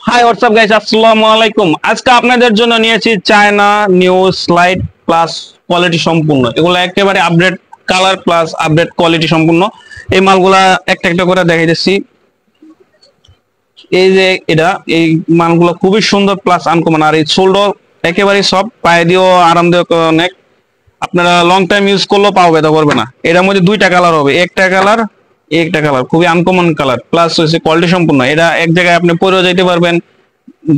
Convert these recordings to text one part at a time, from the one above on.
High WhatsApp guys, আসসালামু আলাইকুম। আজকে আপনাদের জন্য নিয়েছি China new slide plus quality সম্পূর্ণ, এগুলো একেবারে update colour plus update quality সম্পূর্ণ। এই মালগুলা একটা একটা করে দেখাইতেছি। এই যে এই মালগুলো খুবই সুন্দর প্লাস আনকমন, আর এই শোল্ডার একেবারে সব, পায়ে দিয়েও আরামদায়ক অনেক। আপনারা লং টাইম ইউজ করলেও পাও ব্যথা করবে না। এটার মধ্যে দুইটা কালার হবে, একটা কালার খুবই আনকমন কালার, প্লাস হচ্ছে কোয়ালিটি সম্পূর্ণ। এটা এক জায়গায় আপনি পরেও যাইতে পারবেন,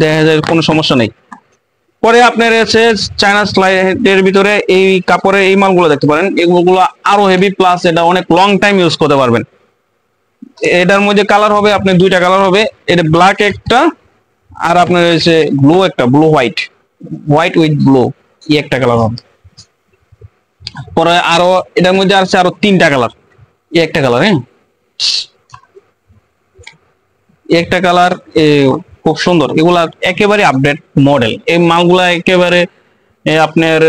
দেখা যায় কোনো সমস্যা নেই। পরে আপনার এসে চায়না স্লাইডের ভিতরে এই কাপড়ের এই মালগুলো দেখতে পারেন, এগুলো আরো হেভি, প্লাস এটা অনেক লং টাইম ইউজ করতে পারবেন। এটার মধ্যে কালার হবে, আপনার দুইটা কালার হবে, এটা ব্ল্যাক একটা, আর আপনার হচ্ছে ব্লু একটা, blue white, white with blue, এই একটা কালার হবে। পরে আরো এটার মধ্যে আছে আরো তিনটা কালার, এই একটা কালার, হ্যাঁ একটা কালার, খুব সুন্দর। এগুলা একেবারে আপডেট মডেল, এই মালগুলা একেবারে আপনার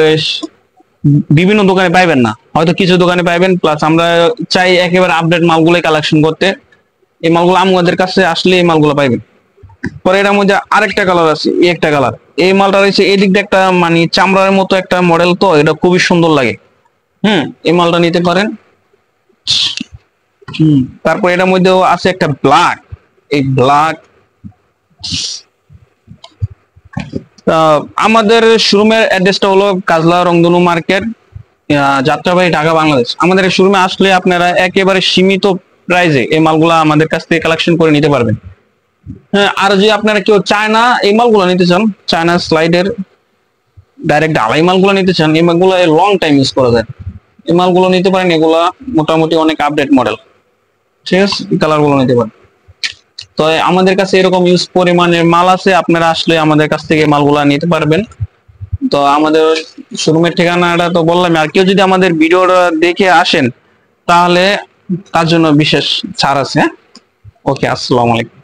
বিভিন্ন দোকানে পাইবেন না, হয়তো কিছু দোকানে পাইবেন। প্লাস আমরা চাই একেবারে আপডেট মালগুলোই কালেকশন করতে। এই মালগুলো আমাদের কাছে আসলে এই মালগুলো পাইবেন। পরে এটার মধ্যে আরেকটা কালার আছে, এই একটা কালার। এই মালটা রয়েছে এই দিক দিয়ে একটা মানে চামড়ার মতো একটা মডেল, তো এটা খুবই সুন্দর লাগে। এই মালটা নিতে পারেন। তারপর এটার মধ্যেও আছে একটা ব্ল্যাক, এই ব্ল্যাক। আমাদের শোরুমের অ্যাড্রেসটা হলো কাজলা রংধনু মার্কেট, যাত্রাবাড়ি, ঢাকা, বাংলাদেশ। আমাদের এই শোরুমে আসলে আপনারা একেবারে সীমিত প্রাইসে এই মালগুলা আমাদের কাছ থেকে কালেকশন করে নিতে পারবেন। হ্যাঁ, আর যদি আপনারা কেউ চায়না এই মালগুলো নিতে চান, চায়না স্লাইডের ডাইরেক্ট ঢালাই মালগুলো নিতে চান, এই মালগুলো লং টাইম ইউজ করা যায়, এই মালগুলো নিতে পারেন। এগুলা মোটামুটি অনেক আপডেট মডেল, ঠিক আছে, এই কালার গুলো নিতে পারেন। তো আমাদের কাছে এরকম ইউজ পরিমাণের মাল আছে, আপনারা আসলে আমাদের কাছ থেকে মালগুলা নিতে পারবেন। তো আমাদের শোরুমের ঠিকানাটা তো বললাম, আর কেউ যদি আমাদের ভিডিওটা দেখে আসেন তাহলে তার জন্য বিশেষ ছাড় আছে। হ্যাঁ, ওকে, আসসালামু আলাইকুম।